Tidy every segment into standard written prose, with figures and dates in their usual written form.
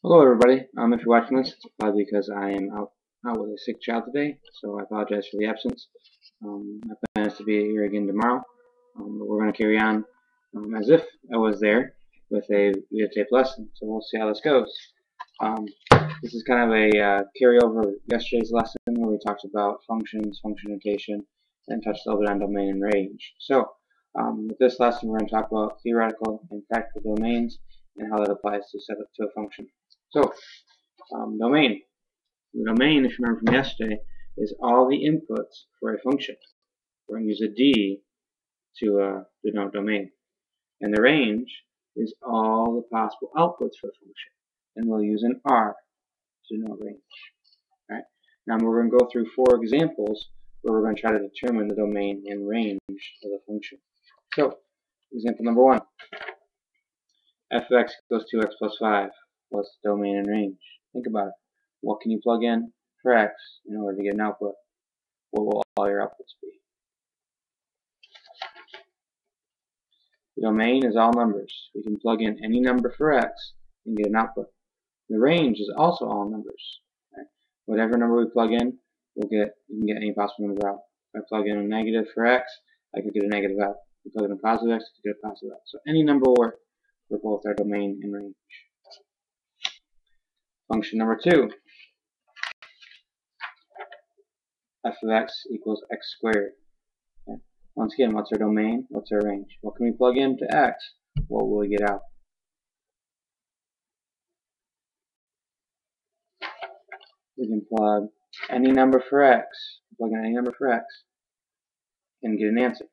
Hello everybody. If you're watching this, it's probably because I am out with a sick child today, so I apologize for the absence. My plan is to be here again tomorrow, but we're going to carry on as if I was there with a videotape lesson, so we'll see how this goes. This is kind of a carryover of yesterday's lesson where we talked about functions, function notation, and touched a little bit on domain and range. So with this lesson, we're going to talk about theoretical and practical domains and how that applies to a function. So, domain. The domain, if you remember from yesterday, is all the inputs for a function. We're going to use a D to denote domain. And the range is all the possible outputs for a function. And we'll use an R to denote range. All right? Now we're going to go through 4 examples where we're going to try to determine the domain and range of the function. So, example number 1. f of x equals 2x plus 5. What's the domain and range? Think about it. What can you plug in for x in order to get an output? What will all your outputs be? The domain is all numbers. We can plug in any number for x and get an output. The range is also all numbers. Right? Whatever number we plug in, we can get any possible number out. If I plug in a negative for x, I could get a negative out. If I plug in a positive x, I could get a positive out. So any number will work for both our domain and range. Function number 2. f of x equals x squared. Okay. Once again, what's our domain? What's our range? What can we plug into x? What will we get out? We can plug any number for x, plug in any number for x, and get an answer.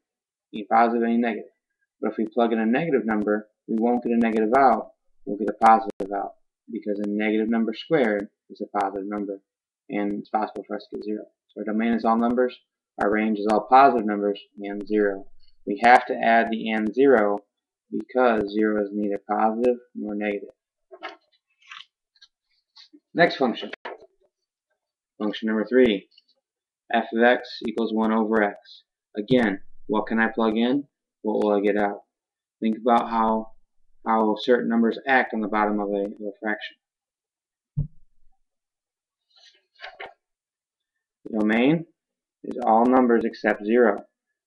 Any positive, any negative. But if we plug in a negative number, we won't get a negative out, we'll get a positive out. Because a negative number squared is a positive number, and it's possible for us to get 0. So our domain is all numbers, our range is all positive numbers, and 0. We have to add the and 0 because 0 is neither positive nor negative. Next function. Function number 3. f of x equals 1 over x. Again, what can I plug in? What will I get out? Think about how certain numbers act on the bottom of a fraction. The domain is all numbers except 0.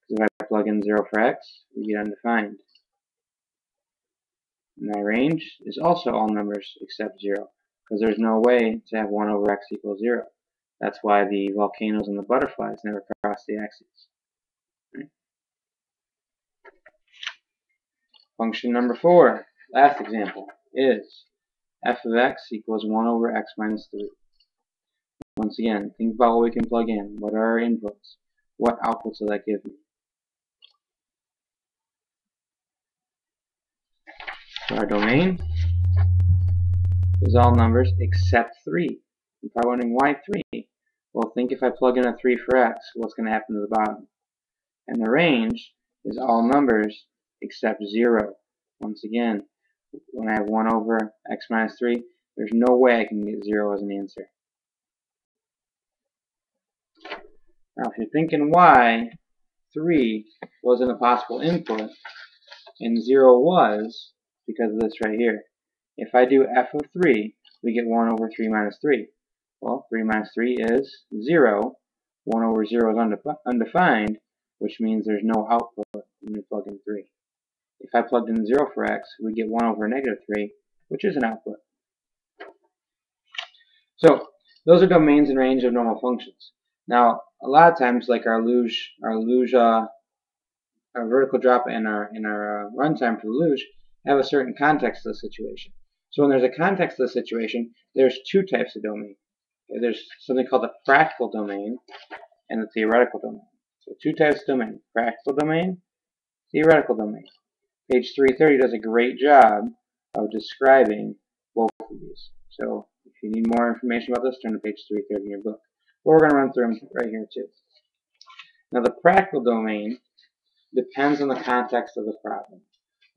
Because if I plug in 0 for x, we get undefined. And my range is also all numbers except 0. Because there's no way to have 1 over x equals 0. That's why the volcanoes and the butterflies never cross the axes. Right? Function number 4, last example, is f of x equals 1 over x minus 3. Once again, think about what we can plug in. What are our inputs? What outputs will that give me? So our domain is all numbers except 3. You're probably wondering why 3? Well, think if I plug in a 3 for x, what's going to happen to the bottom? And the range is all numbers except 0. Once again, when I have 1 over x minus 3, there's no way I can get 0 as an answer. Now, if you're thinking why 3 wasn't a possible input and 0 was, because of this right here. If I do f of 3, we get 1 over 3 minus 3. Well, 3 minus 3 is 0. 1 over 0 is undefined, which means there's no output when we plug in 3. If I plugged in 0 for x, we get 1 over negative 3, which is an output. So, those are domains and range of normal functions. Now, a lot of times, like our vertical drop and our runtime for the luge have a certain context to the situation. So when there's a context to the situation, there's 2 types of domain. Okay, there's something called the practical domain and the theoretical domain. So 2 types of domain: practical domain, theoretical domain. Page 330 does a great job of describing both of these. So if you need more information about this, turn to page 330 in your book. But we're going to run through them right here too. Now the practical domain depends on the context of the problem.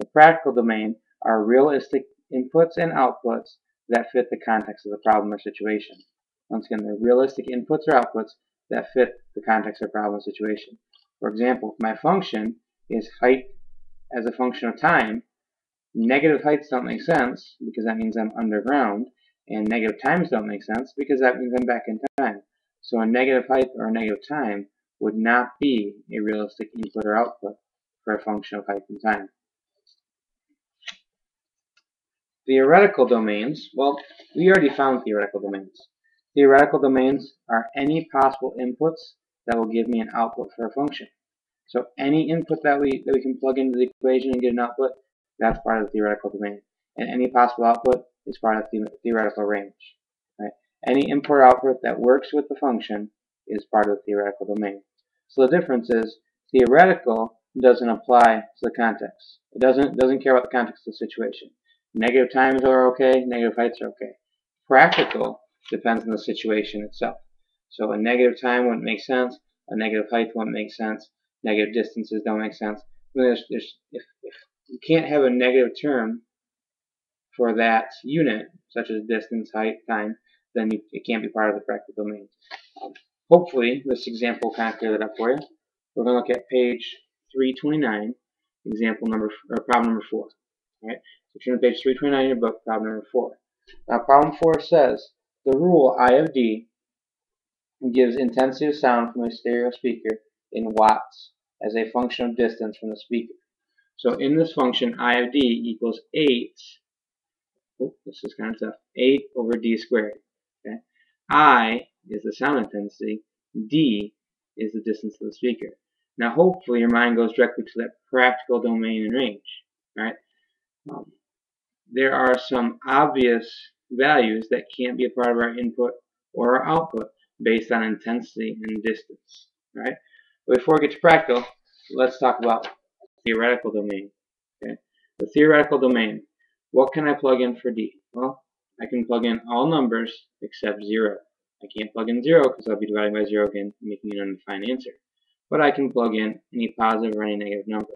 The practical domain are realistic inputs and outputs that fit the context of the problem or situation. Once again, they're realistic inputs or outputs that fit the context of the problem or situation. For example, if my function is height as a function of time, negative heights don't make sense because that means I'm underground, and negative times don't make sense because that means I'm back in time. So a negative height or a negative time would not be a realistic input or output for a function of height and time. Theoretical domains, well, we already found theoretical domains. Theoretical domains are any possible inputs that will give me an output for a function. So any input that we can plug into the equation and get an output, that's part of the theoretical domain. And any possible output is part of the theoretical range. Right? Any input or output that works with the function is part of the theoretical domain. So the difference is theoretical doesn't apply to the context. It doesn't care about the context of the situation. Negative times are okay, negative heights are okay. Practical depends on the situation itself. So a negative time wouldn't make sense, a negative height wouldn't make sense, negative distances don't make sense. If you can't have a negative term for that unit, such as distance, height, time, then it can't be part of the practical domain. Hopefully, this example will kind of clear that up for you. We're going to look at page 329, problem number 4. All right? So turn to page 329 in your book, problem number 4. Now, problem 4 says the rule I of D gives intensity of sound from a stereo speaker in watts as a function of distance from the speaker. So in this function, I of D equals 8. Oh, this is kind of tough. 8 over D squared. Okay? I is the sound intensity. D is the distance of the speaker. Now, hopefully, your mind goes directly to that practical domain and range. Right? There are some obvious values that can't be a part of our input or our output based on intensity and distance. Right? But before we get to practical, let's talk about theoretical domain. Okay? The theoretical domain. What can I plug in for D? Well, I can plug in all numbers except 0. I can't plug in 0 because I'll be dividing by 0 again, making an undefined answer. But I can plug in any positive or any negative number.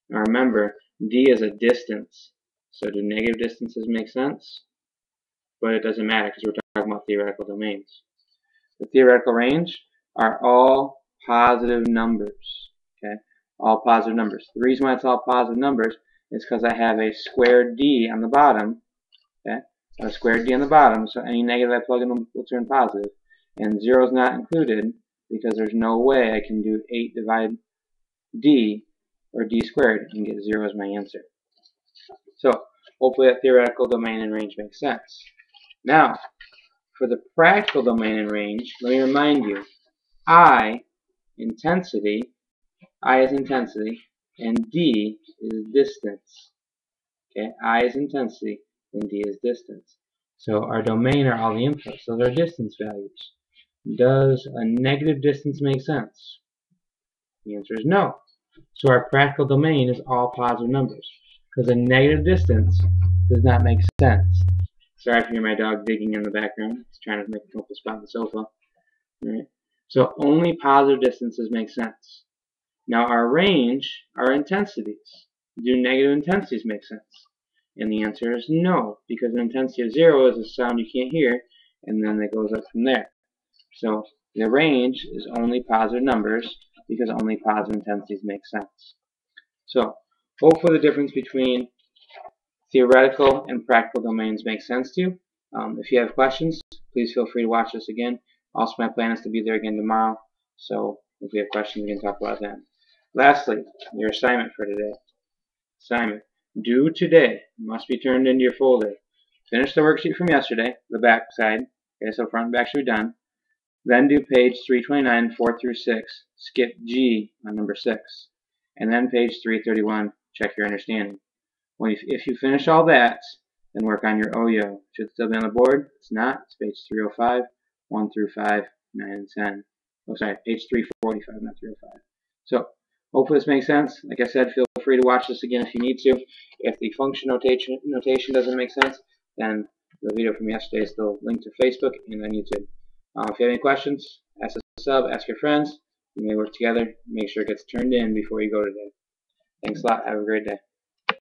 Now remember, D is a distance. So do negative distances make sense? But it doesn't matter because we're talking about theoretical domains. The theoretical range are all positive numbers. Okay, all positive numbers. The reason why it's all positive numbers is because I have a squared D on the bottom. Okay, a squared D on the bottom, so any negative I plug in will turn positive. And 0 is not included because there's no way I can do 8 divided D or D squared and get 0 as my answer. So hopefully that theoretical domain and range makes sense. Now, for the practical domain and range, let me remind you, I is intensity, and D is distance. Okay, I is intensity, and D is distance. So our domain are all the inputs. Those are distance values. Does a negative distance make sense? The answer is no. So our practical domain is all positive numbers, because a negative distance does not make sense. Sorry if you hear my dog digging in the background. He's trying to make a comfortable spot on the sofa. All right. So only positive distances make sense. Now our range are intensities. Do negative intensities make sense? And the answer is no, because an intensity of 0 is a sound you can't hear, and then it goes up from there. So the range is only positive numbers, because only positive intensities make sense. So hopefully the difference between theoretical and practical domains makes sense to you. If you have questions, please feel free to watch this again. Also, my plan is to be there again tomorrow, so if we have questions, we can talk about that. Lastly, your assignment for today. Assignment. Due today must be turned into your folder. Finish the worksheet from yesterday, the back side. Okay, so front and back should be done. Then do page 329, 4 through 6. Skip G on number 6. And then page 331, check your understanding. If you finish all that, then work on your OYO. Should still be on the board. It's not. It's page 305, 1 through 5, 9 and 10. Oh, sorry, page 345, not 305. So, hopefully this makes sense. Like I said, feel free to watch this again if you need to. If the function notation doesn't make sense, then the video from yesterday is still linked to Facebook and on YouTube. If you have any questions, ask a sub, ask your friends. We may work together. Make sure it gets turned in before you go today. Thanks a lot. Have a great day.